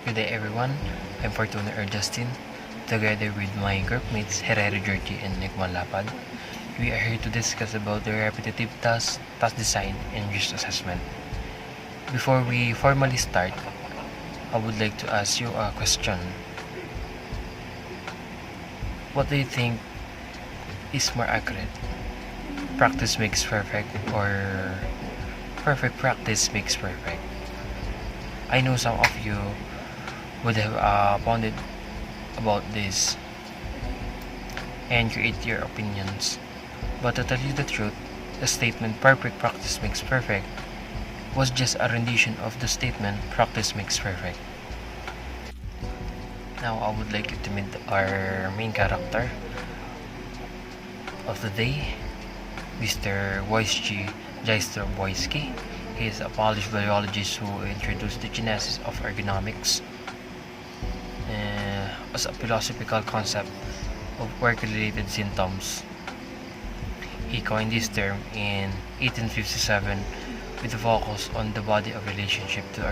Good day everyone, I'm Fortuna Justin, together with my groupmates Herrera Georgie and Nikman Lapad. We are here to discuss about the repetitive task design, and risk assessment. Before we formally start, I would like to ask you a question. What do you think is more accurate? Practice makes perfect, or perfect practice makes perfect? I know some of you would have pondered about this and create your opinions. But to tell you the truth, the statement perfect practice makes perfect was just a rendition of the statement practice makes perfect. Now I would like you to meet our main character of the day, Mr. Wojciech Jastrzębski. He is a Polish biologist who introduced the genesis of ergonomics as a philosophical concept of work-related symptoms. He coined this term in 1857 with a focus on the body of relationship to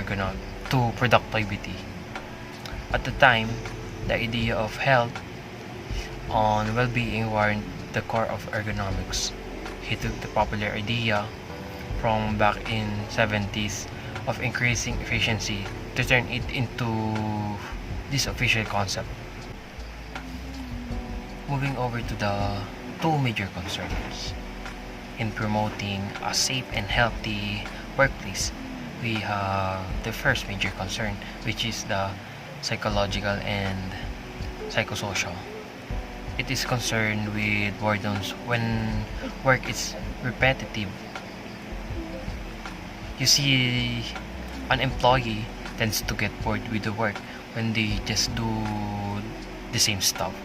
productivity. At the time, the idea of health and well-being weren't the core of ergonomics. He took the popular idea from back in 70s of increasing efficiency to turn it into this official concept. Moving over to the two major concerns in promoting a safe and healthy workplace, we have the first major concern, which is the psychological and psychosocial. It is concerned with boredoms when work is repetitive. You see, an employee tends to get bored with the work when they just do the same stuff.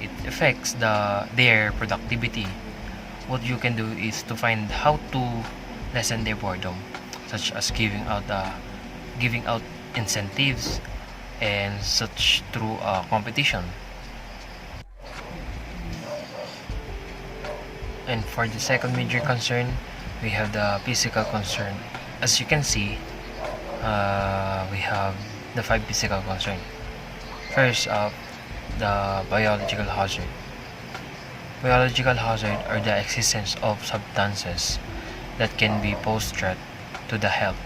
It affects their productivity. What you can do is to find how to lessen their boredom, such as giving out incentives and such through a competition. And for the second major concern, we have the physical concern. As you can see, we have the five physical concern. First up, the biological hazard. Biological hazard are the existence of substances that can be pose threat to the health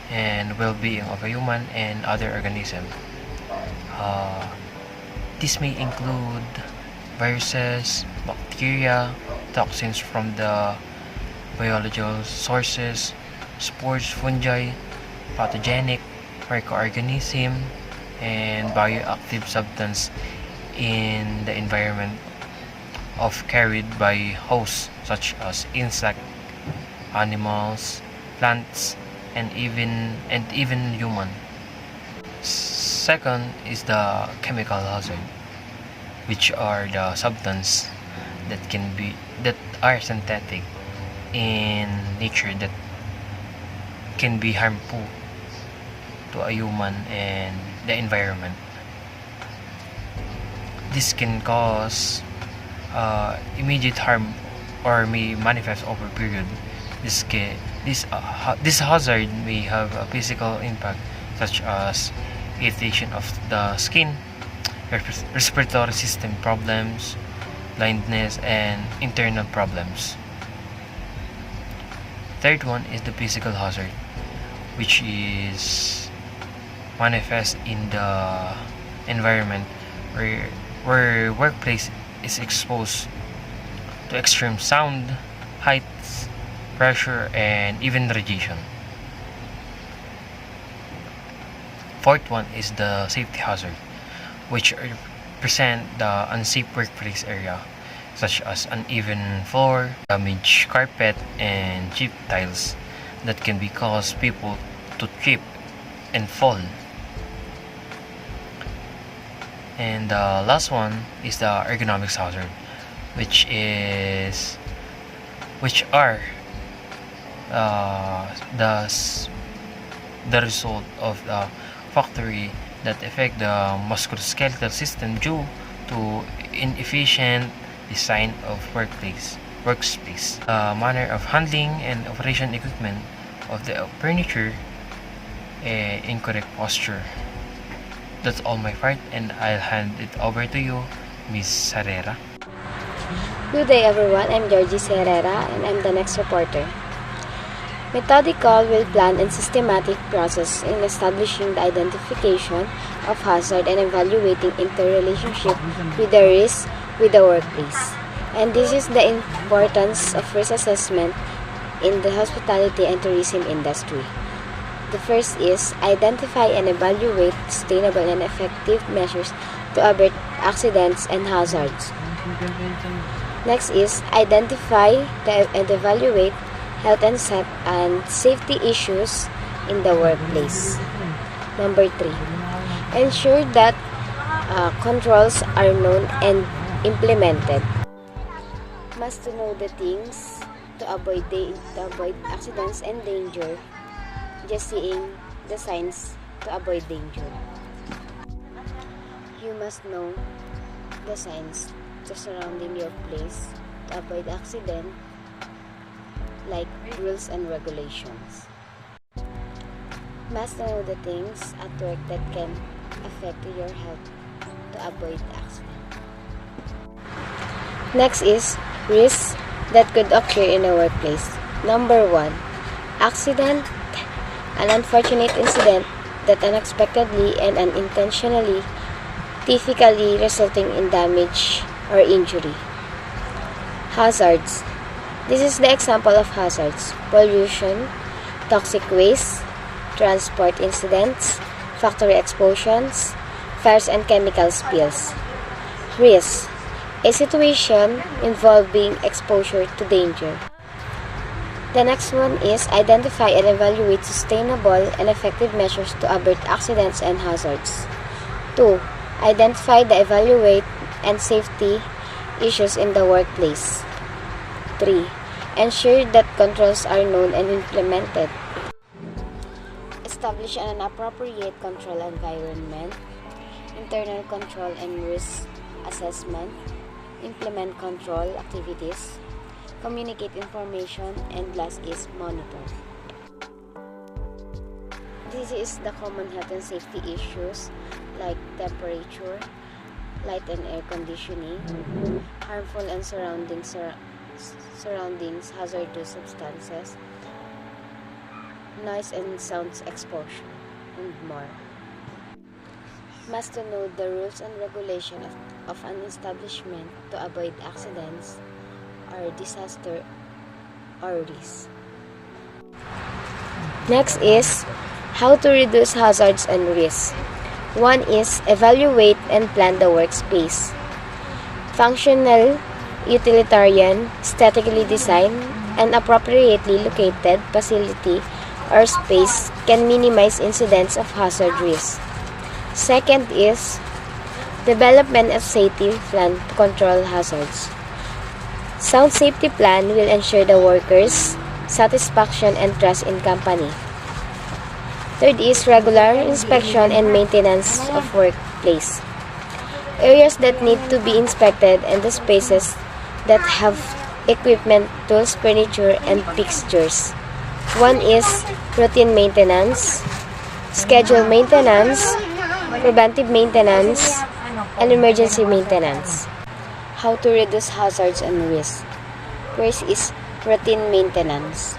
and well-being of a human and other organism. Uh, this may include viruses, bacteria, toxins from the biological sources, spores, fungi, pathogenic microorganism, and bioactive substance in the environment of carried by hosts such as insect, animals, plants, and even human. Second is the chemical hazard, which are the substance that are synthetic in nature that can be harmful to a human and the environment. This can cause immediate harm or may manifest over a period. This hazard may have a physical impact such as irritation of the skin, respiratory system problems, blindness, and internal problems. Third one is the physical hazard, which is manifest in the environment where workplace is exposed to extreme sound, heights, pressure, and even radiation. Fourth one is the safety hazard, which represent the unsafe workplace area, such as uneven floor, damaged carpet, and cheap tiles that can be cause people to trip and fall. And the last one is the ergonomics hazard, which are uh, the the result of the factory that affect the musculoskeletal system due to inefficient design of workspace, manner of handling and operation equipment of the furniture, incorrect posture. That's all my part, and I'll hand it over to you, Miss Herrera. Good day everyone, I'm Georgie Herrera and I'm the next reporter. Methodical, well-planned, and systematic process in establishing the identification of hazard and evaluating interrelationship with the risk with the workplace. And this is the importance of risk assessment in the hospitality and tourism industry. The first is identify and evaluate sustainable and effective measures to avert accidents and hazards. Next is identify and evaluate health and safety issues in the workplace. Number 3, ensure that controls are known and implemented. Must to know the things to avoid accidents and danger. Just seeing the signs to avoid danger. You must know the signs to surrounding your place to avoid accident, like rules and regulations. Must know the things at work that can affect your health to avoid accident. Next is risks that could occur in a workplace. Number 1, accident, an unfortunate incident that unexpectedly and unintentionally, typically resulting in damage or injury. Hazards. This is the example of hazards: pollution, toxic waste, transport incidents, factory explosions, fires and chemical spills. Risk. A situation involving exposure to danger. The next one is identify and evaluate sustainable and effective measures to avert accidents and hazards. 2. Identify the evaluate and safety issues in the workplace. 3. Ensure that controls are known and implemented. Establish an appropriate control environment. Internal control and risk assessment. Implement control activities. Communicate information, and last is monitor. This is the common health and safety issues like temperature, light and air conditioning, harmful and surroundings, hazardous substances, noise and sounds exposure, and more. Must to know the rules and regulations of an establishment to avoid accidents or disaster or risk. Next is how to reduce hazards and risks. 1 is evaluate and plan the workspace. Functional, utilitarian, aesthetically designed, and appropriately located facility or space can minimize incidents of hazard risk. Second is development of safety plan to control hazards. Sound safety plan will ensure the workers' satisfaction and trust in company. Third is regular inspection and maintenance of workplace. Areas that need to be inspected and the spaces that have equipment, tools, furniture, and fixtures. 1 is routine maintenance, scheduled maintenance, preventive maintenance, and emergency maintenance. How to reduce hazards and risks. First is routine maintenance.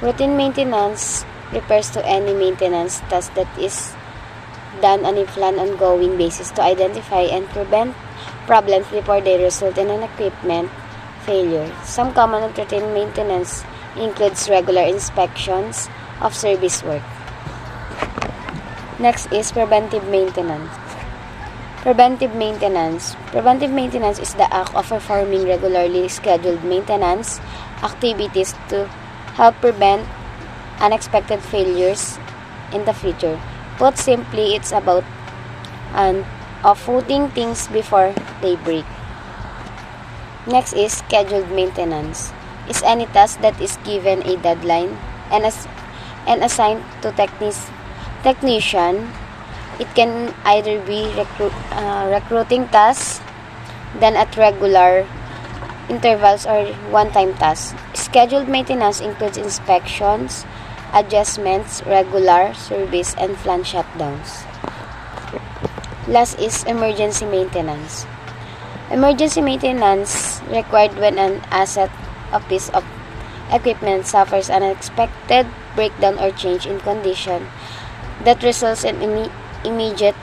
Routine maintenance refers to any maintenance task that is done on a planned ongoing basis to identify and prevent problems before they result in an equipment failure. Some common routine maintenance includes regular inspections of service work. Next is preventive maintenance. Preventive maintenance. Preventive maintenance is the act of performing regularly scheduled maintenance activities to help prevent unexpected failures in the future. Put simply, it's about putting things before they break. Next is scheduled maintenance. Is any task that is given a deadline and assigned to technician. It can either be recruiting tasks, done at regular intervals, or one-time tasks. Scheduled maintenance includes inspections, adjustments, regular service, and planned shutdowns. Last is emergency maintenance. Emergency maintenance required when an asset, a piece of equipment suffers an unexpected breakdown or change in condition that results in immediate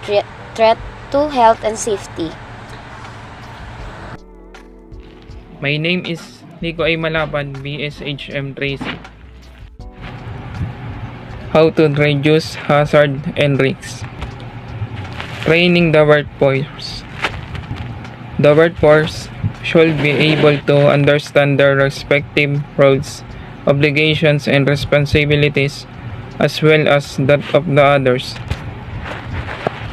threat to health and safety. My name is Nico A. Malaban, BSHM Tracy. How to reduce hazard and risks. Training the workforce. The workforce should be able to understand their respective roles, obligations, and responsibilities, as well as that of the others.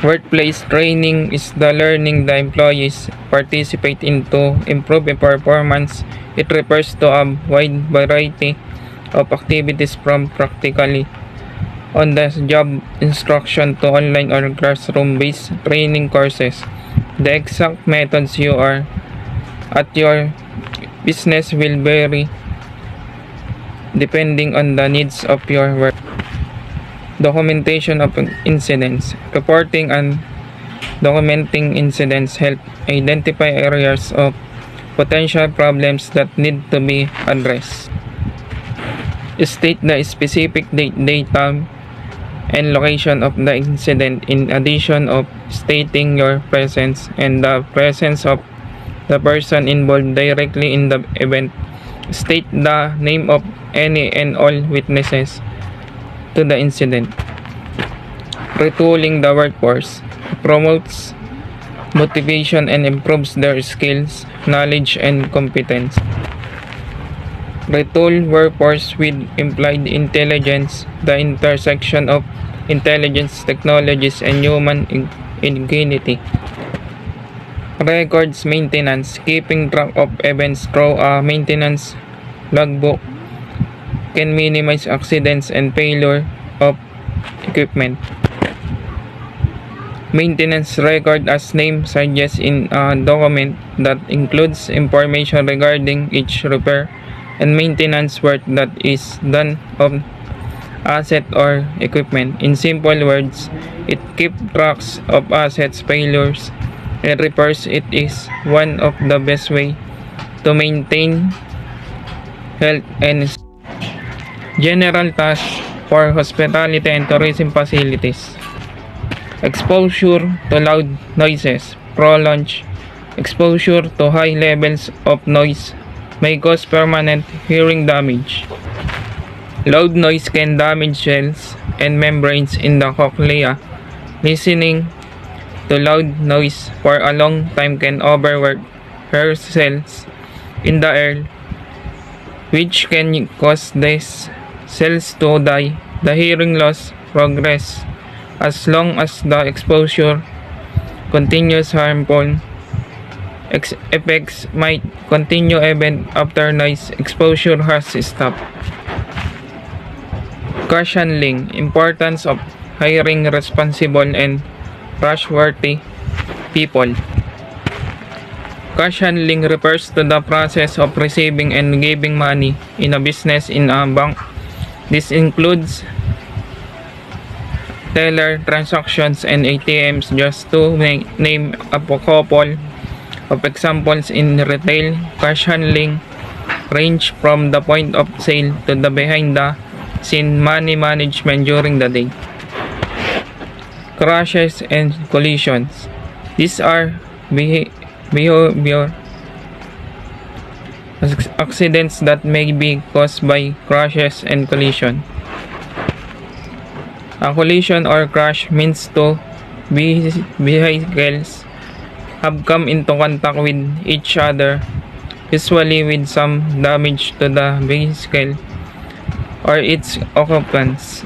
Workplace training is the learning the employees participate in to improve performance. It refers to a wide variety of activities from practically on-the-job instruction to online or classroom-based training courses. The exact methods you are at your business will vary depending on the needs of your work. Documentation of incidents. Reporting and documenting incidents help identify areas of potential problems that need to be addressed. State the specific date, time, and location of the incident in addition of stating your presence and the presence of the person involved directly in the event. State the name of any and all witnesses to the incident. Retooling the workforce promotes motivation and improves their skills, knowledge, and competence. Retool workforce with implied intelligence, the intersection of intelligence, technologies, and human ingenuity. Records maintenance, keeping track of events through a maintenance logbook can minimize accidents and failure of equipment. Maintenance record, as name suggests, in a document that includes information regarding each repair and maintenance work that is done on asset or equipment. In simple words, it keeps tracks of assets, failures, and repairs. It is one of the best way to maintain health and general tasks for hospitality and tourism facilities. Exposure to loud noises. Prolonged exposure to high levels of noise may cause permanent hearing damage. Loud noise can damage cells and membranes in the cochlea. Listening to loud noise for a long time can overwork hair cells in the ear, which can cause these cells to die. The hearing loss progress as long as the exposure continues. Harmful effects might continue even after noise exposure has stopped. Cushioning. Importance of hiring responsible and trustworthy people. Cushioning refers to the process of receiving and giving money in a business in a bank. This includes teller transactions and ATMs, just to name a couple of examples. In retail, cushioning range from the point of sale to the behind the scene money management during the day. Crashes and collisions. These are behavior accidents that may be caused by crashes and collision. A collision or crash means two vehicles have come into contact with each other, usually with some damage to the vehicle or its occupants.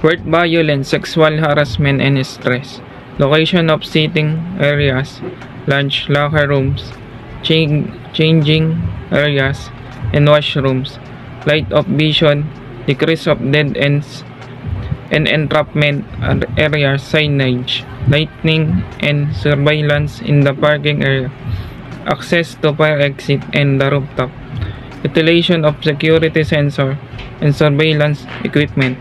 Work violence, sexual harassment, and stress. Location of seating areas, lunch, locker rooms, changing areas, and washrooms. Light of vision, decrease of dead ends and entrapment areas, signage, lighting, and surveillance in the parking area, access to fire exit and the rooftop. utilization of security sensor and surveillance equipment,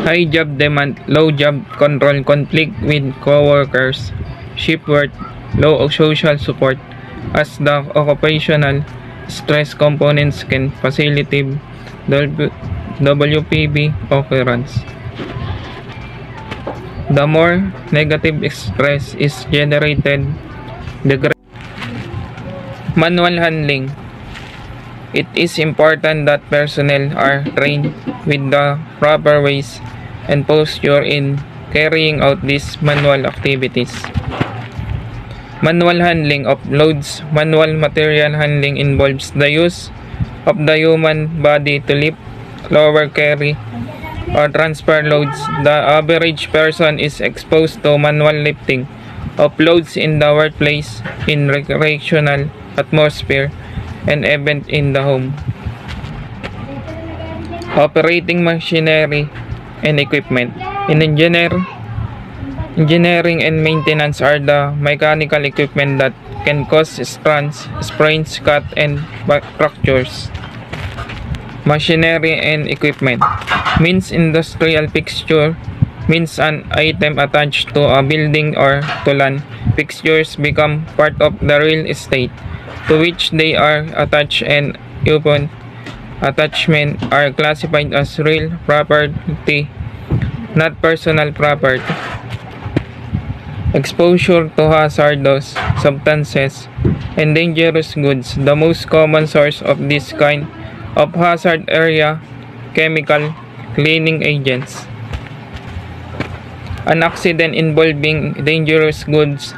high job demand, low job control, conflict with co-workers, shift work, low social support, as the occupational stress components can facilitate WPB occurrence. The more negative stress is generated, the manual handling. It is important that personnel are trained with the proper ways and posture in carrying out these manual activities. Manual handling of loads. Manual material handling involves the use of the human body to lift, lower, carry, or transfer loads. The average person is exposed to manual lifting of loads in the workplace, in recreational atmosphere, and even in the home. Operating machinery and equipment. In engineering and maintenance are the mechanical equipment that can cause strands, sprains, cut, and fractures. Machinery and equipment means industrial fixture, means an item attached to a building or to land. Fixtures become part of the real estate to which they are attached, and upon attachment are classified as real property, not personal property. Exposure to hazardous substances and dangerous goods. The most common source of this kind of hazard area, chemical cleaning agents. An accident involving dangerous goods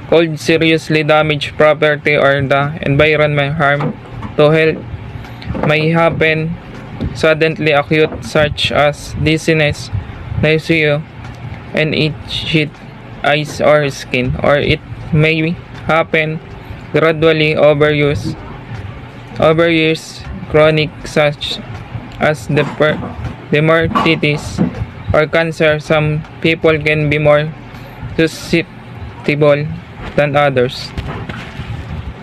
could seriously damage property or the environment. Harm to health may happen suddenly acute, such as dizziness, nausea, and itchy eyes or skin, or it may happen gradually over years, chronic, such as dermatitis or cancer. Some people can be more susceptible than others.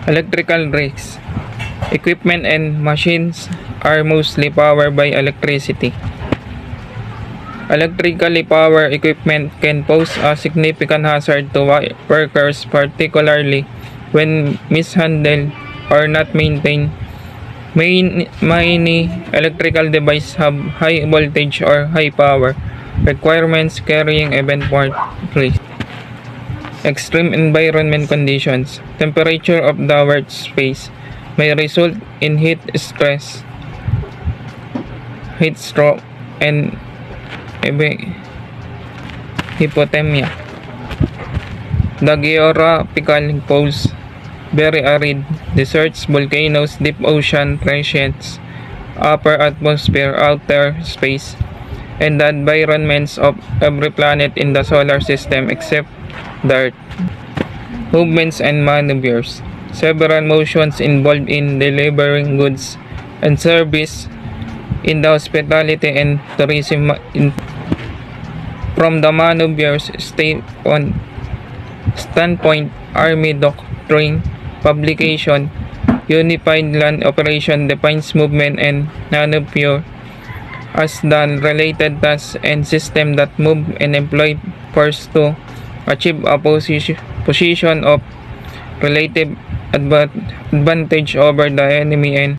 Electrical risks. Equipment and machines are mostly powered by electricity. Electrically powered equipment can pose a significant hazard to workers, particularly when mishandled or not maintained. Many electrical devices have high voltage or high power requirements, carrying even partly. Extreme environment conditions. Temperature of the workspace may result in heat stress, heat stroke, and hypothermia. The geographical pose: very arid deserts, volcanoes, deep ocean, regions, upper atmosphere, outer space, and the environments of every planet in the solar system except the Earth. Movements and maneuvers. Several motions involved in delivering goods and service in the hospitality and tourism. From the maneuvers standpoint, Army Doctrine publication, Unified Land Operation defines movement and maneuver as the related tasks and system that move and employ force to achieve a position of relative advantage over the enemy and